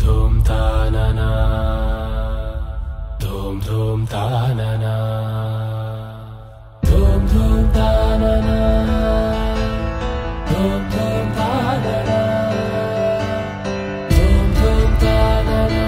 धूम तानना धूम धूम तानना धूम धूम तानना धूम धूम तानना धूम धूम तानना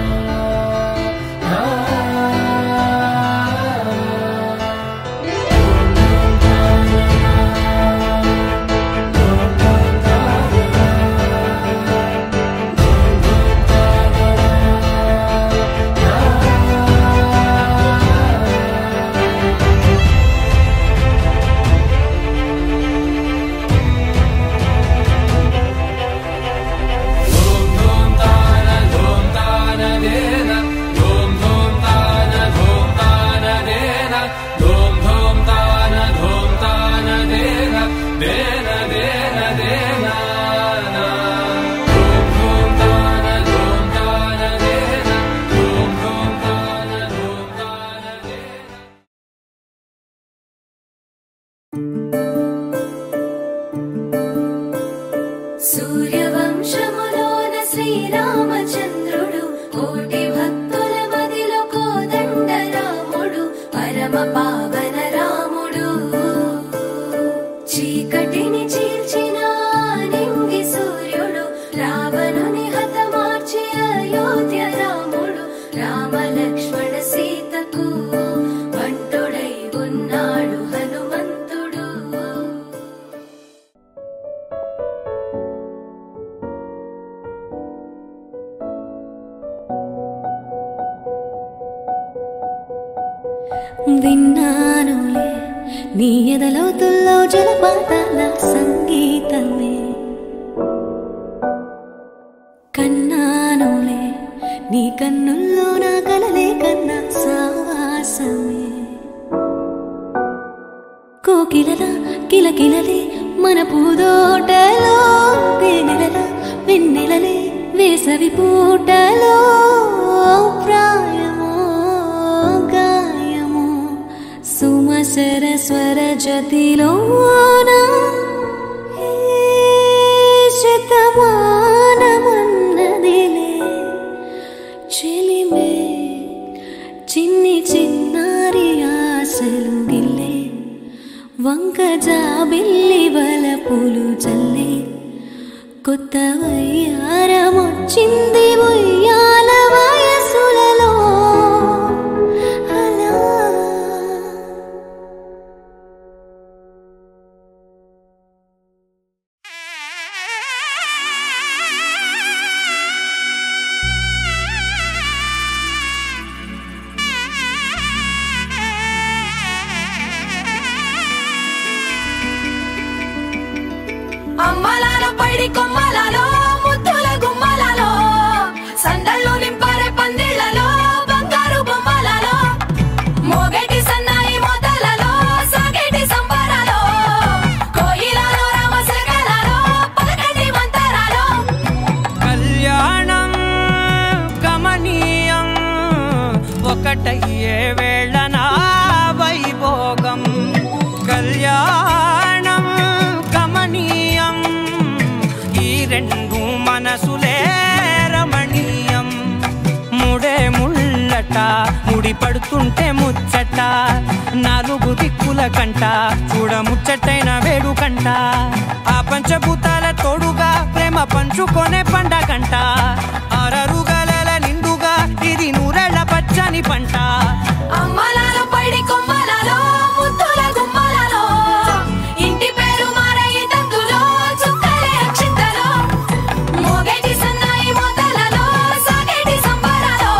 सूर्यवंशमुलोन श्रीरामचंद्रुडु कोटि भक्तुल मदिलो कोदंड रामुडु परम पावन रामुडु चीकटिनि चीर्चिन निंगि सूर्युडु रावणुनि हतमार्चि अयोध्य रामुडु राम लक्ष्मण सीतकु बंटुडै उन्नाडु हनुमंतुडु విన్నానులే నీ ఎదలోతుల్లో జలపాతాల సంగీతమే కన్నానులే నీ కన్నుల్లో నా కలలే కన్నా సావాసమే కోకిలలా కిలకిలలే మన పూదోటలో తేనెలల వెన్నెలలే వేసవి పూటలో ప్రాయమో గాయమో సుమసర స్వర జతిలోన శతమానమన్నదిలే చెలిమే చిన్ని చిన్నారి ఆశలు గిల్లే వంక జాబిల్లి వలపులు చల్లే కొత్త వయ్యారమొచ్చింది ఉయ్యాల వయసులలో అలా అమ్మలాలో పైడి కొమ్మలాలో ముద్దుల గుమ్మలాలో సందళ్ళు నింపారే పందిళ్లలో బంగారు బొమ్మలాలో మోగేటి సన్నాయి మోతలలో సాగేటి సంబరాలో కోయిలలో రామశకలలో పలకటి మంతరాలో కళ్యాణం గమనీయం ఒకటయ్యే వేళన వైభోగం కళ్యాణం గమనీయం ఈ రెండు మనసులే రమణీయం ముడే ముళ్ళట ముడి పడుతుంటే ముచ్చట నాలుగు దిక్కుల కంట చూడ ముచ్చటైన వేడుకంట ఆ పంచభూతాల తోడుగా ప్రేమ పంచుకొనే పండగంట ఆరరుగలల నిండుగా ఇది నూరెళ్ళ పచ్చని పంట అమ్మలాలో పైడి కొమ్మలాలో ముద్దుల గుమ్మలాలో ఇంటి పేరు మారయి తందులో చుక్కలే అక్షింతలో మోగేటి సన్నాయి మోతలలో సాగేటి సంబరాలో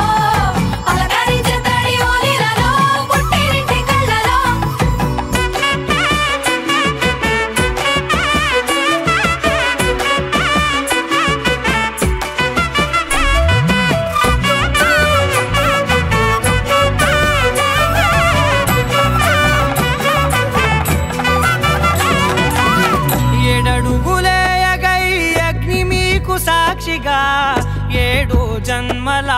పలకరించే తడి ఓలిలలో పుట్టినింటి కళ్ళలో ఏడడుగులేయగై అగ్ని మీకు సాక్షిగా ఏడు జన్మల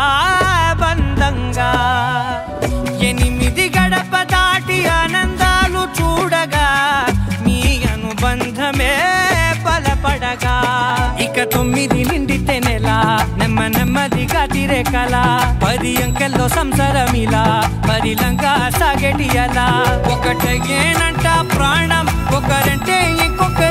బంధంగా ఎనిమిది గడప దాటి ఆనందాలు చూడగా మీ అనుబంధమే బలపడగా ఇక 9 నిండితే నెల నెమ్మదిగా తీరే కళ 10 అంకెల్లో సంసారమిలా పరిలంగా సాగేటి అలా ఒకటేనంట ప్రాణం ఒకరంటే ఇంకొక